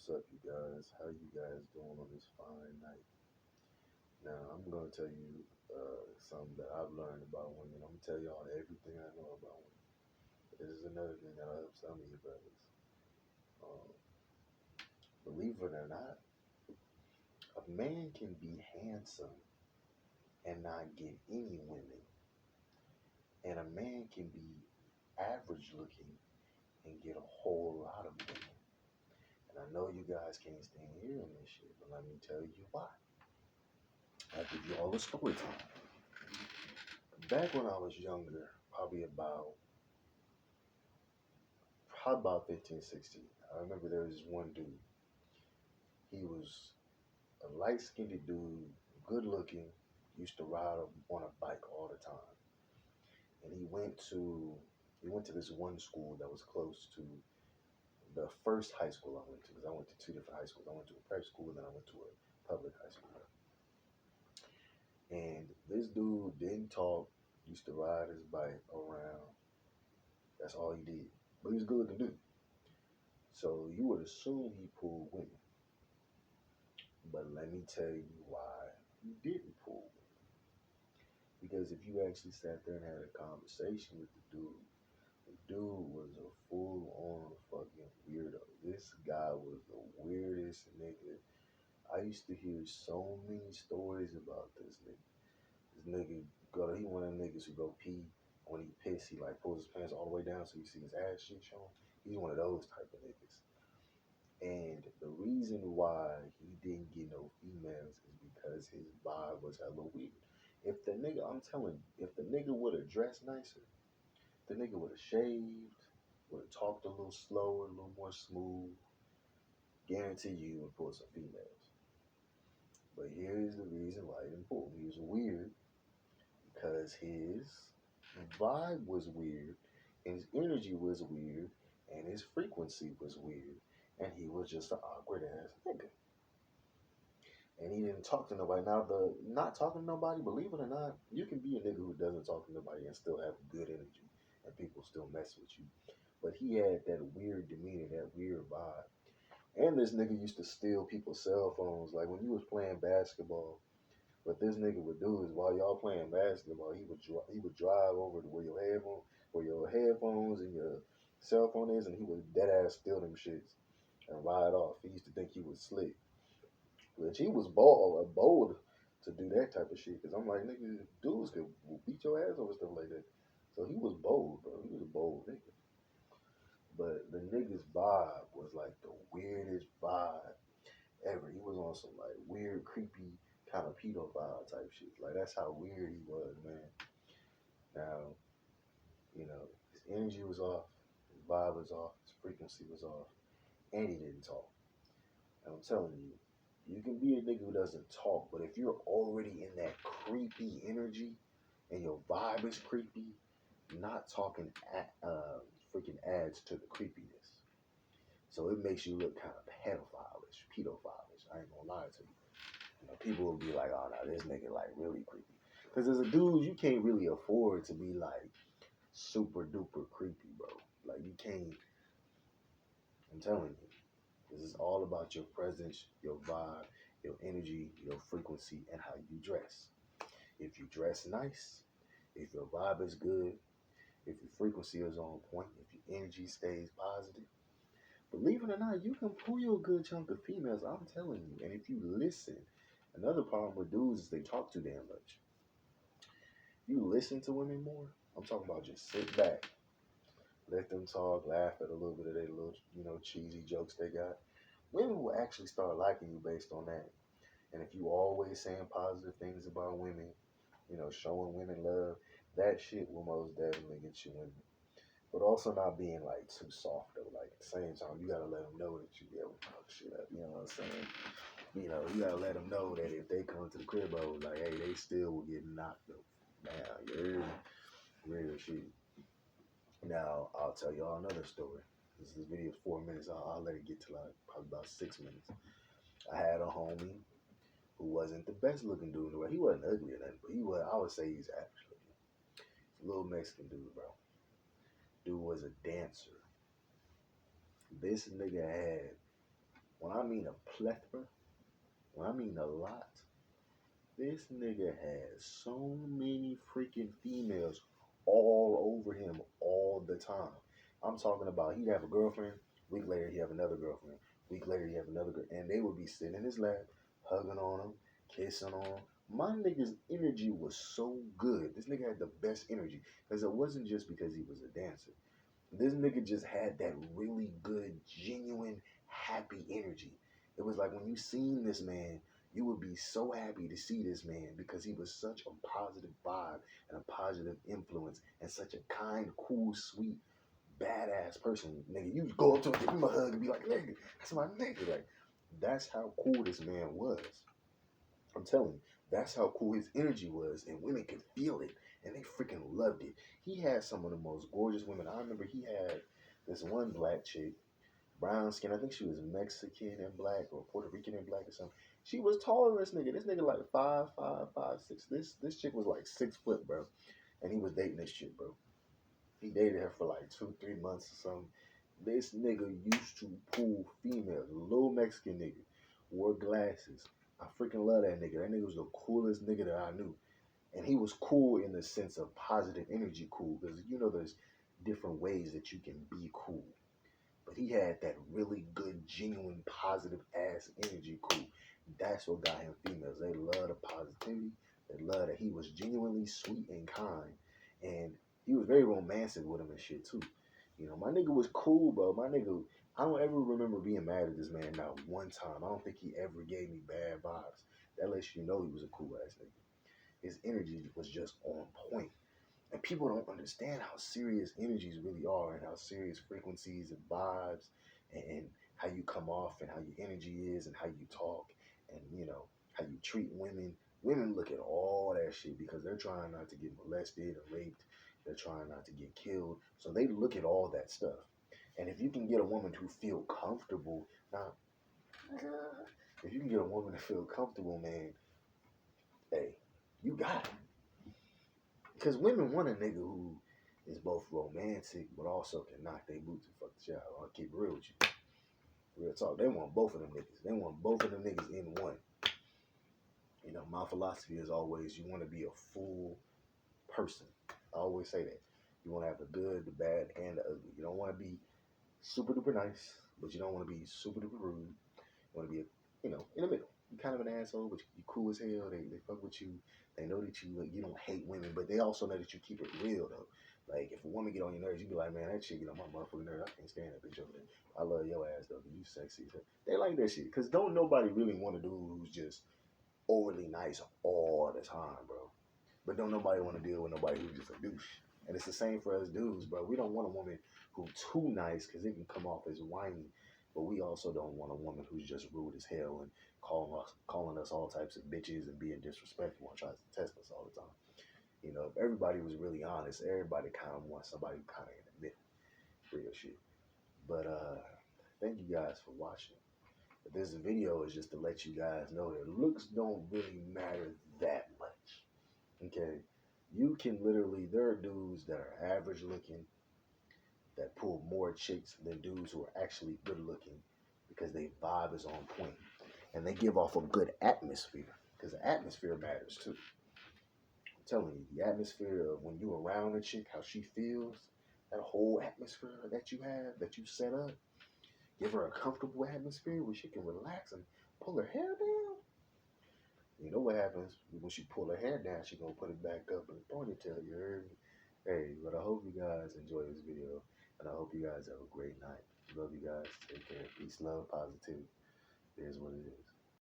What's up, you guys? How you guys doing on this fine night? Now, I'm gonna tell you something that I've learned about women. I'm gonna tell y'all everything I know about women. This is another thing that'll help some of you brothers. Um, believe it or not, a man can be handsome and not get any women, and a man can be average looking and get a whole lot of women. And I know you guys can't stand hearing this shit, but let me tell you why. I'll give you all a story time. Back when I was younger, probably about 15, 16. I remember there was this one dude. He was a light skinned dude, good looking, used to ride on a bike all the time. And he went to this one school that was close to the first high school I went to, because I went to two different high schools. I went to a private school and then I went to a public high school. And this dude didn't talk, used to ride his bike around. That's all he did. But he was a good looking dude. So you would assume he pulled women. But let me tell you why he didn't pull women. Because if you actually sat there and had a conversation with the dude was a full on fucking weirdo. This guy was the weirdest nigga. I used to hear so many stories about this nigga. This nigga he one of them niggas who go pee. When he piss, he like pulls his pants all the way down so you see his ass shit showing. He's one of those type of niggas. And the reason why he didn't get no females is because his vibe was hella weird. If the nigga, I'm telling you, if the nigga would have dressed nicer, the nigga would have shaved, would have talked a little slower, a little more smooth, guarantee you would pull some females. But here's the reason why he didn't pull. He was weird because his vibe was weird, and his energy was weird, and his frequency was weird, and he was just an awkward ass nigga. And he didn't talk to nobody. Now, the not talking to nobody, believe it or not, you can be a nigga who doesn't talk to nobody and still have good energy, and people still mess with you. But he had that weird demeanor, that weird vibe. And this nigga used to steal people's cell phones. Like when you was playing basketball, what this nigga would do is while y'all playing basketball, he would drive over to where your headphones and your cell phone is, and he would dead ass steal them shits and ride off. He used to think he was slick, which he was bold to do that type of shit. Cause I'm like, nigga, dudes could beat your ass over stuff like that. So he was bold, bro. He was a bold nigga. But the nigga's vibe was like the weirdest vibe ever. He was on some like weird, creepy kind of pedophile type shit. Like that's how weird he was, man. Now, his energy was off, his vibe was off, his frequency was off, and he didn't talk. And I'm telling you, you can be a nigga who doesn't talk, but if you're already in that creepy energy and your vibe is creepy, not talking freaking adds to the creepiness. So it makes you look kind of pedophilish. I ain't gonna lie to you. People will be like, oh, no, this nigga like really creepy. Because as a dude, you can't really afford to be like super duper creepy, bro. Like you can't. I'm telling you, this is all about your presence, your vibe, your energy, your frequency, and how you dress. If you dress nice, if your vibe is good, if your frequency is on point, if your energy stays positive, believe it or not, you can pull you a good chunk of females. I'm telling you. And if you listen, another problem with dudes is they talk too damn much. If you listen to women more, I'm talking about just sit back, let them talk, laugh at a little bit of their little, cheesy jokes they got. Women will actually start liking you based on that. And if you always saying positive things about women, showing women love, that shit will most definitely get you women. But also not being like too soft though. Like at the same time, you gotta let them know that you be able to fuck shit up. You know what I'm saying? You gotta let them know that if they come to the crib, like, hey, they still will get knocked up. Man, you're real shit. Now I'll tell y'all another story. This video is 4 minutes. I'll let it get to like probably about 6 minutes. I had a homie who wasn't the best looking dude in the world. He wasn't ugly or nothing, but he was. I would say he's average looking. He's a little Mexican dude, bro. Dude was a dancer. This nigga had, when I mean a plethora, when I mean a lot, this nigga has so many freaking females all over him all the time. I'm talking about he'd have a girlfriend, week later he'd have another girlfriend, week later he'd have another girl, and they would be sitting in his lap, hugging on him, kissing on him. My nigga's energy was so good. This nigga had the best energy because it wasn't just because he was a dancer. This nigga just had that really good, genuine, happy energy. It was like when you seen this man, you would be so happy to see this man because he was such a positive vibe and a positive influence and such a kind, cool, sweet, badass person. Nigga, you go up to him, give him a hug and be like, nigga, that's my nigga. Like, that's how cool this man was. I'm telling you, that's how cool his energy was, and women could feel it, and they freaking loved it. He had some of the most gorgeous women. I remember he had this one black chick, brown skin. I think she was Mexican and black, or Puerto Rican and black, or something. She was taller than this nigga. This nigga like 5'5", 5'6". This chick was like 6 foot, bro, and he was dating this chick, bro. He dated her for like 2, 3 months or something. This nigga used to pull females. Little Mexican nigga. Wore glasses. I freaking love that nigga. That nigga was the coolest nigga that I knew. And he was cool in the sense of positive energy cool. Because you know there's different ways that you can be cool. But he had that really good, genuine, positive ass energy cool. That's what got him females. They love the positivity. They love that he was genuinely sweet and kind. And he was very romantic with him and shit too. You know, my nigga was cool, bro. My nigga, I don't ever remember being mad at this man not one time. I don't think he ever gave me bad vibes. That lets you know he was a cool ass nigga. His energy was just on point. And people don't understand how serious energies really are and how serious frequencies and vibes and how you come off and how your energy is and how you talk and, you know, how you treat women. Women look at all that shit because they're trying not to get molested or raped. They're trying not to get killed. So they look at all that stuff. And if you can get a woman to feel comfortable, now, if you can get a woman to feel comfortable, man, hey, you got it. Because women want a nigga who is both romantic but also can knock their boots and fuck the shit out. I'll keep it real with you. Real talk. They want both of them niggas. They want both of them niggas in one. You know, my philosophy is always you want to be a full person. I always say that. You want to have the good, the bad, and the ugly. You don't want to be super duper nice, but you don't want to be super duper rude. You want to be, in the middle. You're kind of an asshole, but you cool as hell. They fuck with you. They know that you don't hate women, but they also know that you keep it real though. Like if a woman get on your nerves, you be like, man, that shit get on my motherfucking nerves. I can't stand that bitch over there. I love your ass though, cause you sexy. They like that shit, cause don't nobody really want a dude who's just overly nice all the time, bro. But don't nobody want to deal with nobody who's just a douche. And it's the same for us dudes, bro. We don't want a woman who's too nice because it can come off as whiny. But we also don't want a woman who's just rude as hell and calling us all types of bitches and being disrespectful and tries to test us all the time. You know, if everybody was really honest, everybody kind of wants somebody kind of in the middle. Real shit. But thank you guys for watching. But this video is just to let you guys know that looks don't really matter that much. Okay, you can literally, there are dudes that are average looking that pull more chicks than dudes who are actually good looking because their vibe is on point and they give off a good atmosphere because the atmosphere matters too. I'm telling you, the atmosphere of when you around a chick, how she feels, that whole atmosphere that you have, that you set up, give her a comfortable atmosphere where she can relax and pull her hair down. You know what happens when she pull her hair down, she gonna put it back up in a ponytail, you heard me? Hey, but I hope you guys enjoy this video, and I hope you guys have a great night. Love you guys. Take care. Peace, love, positivity. It is what it is.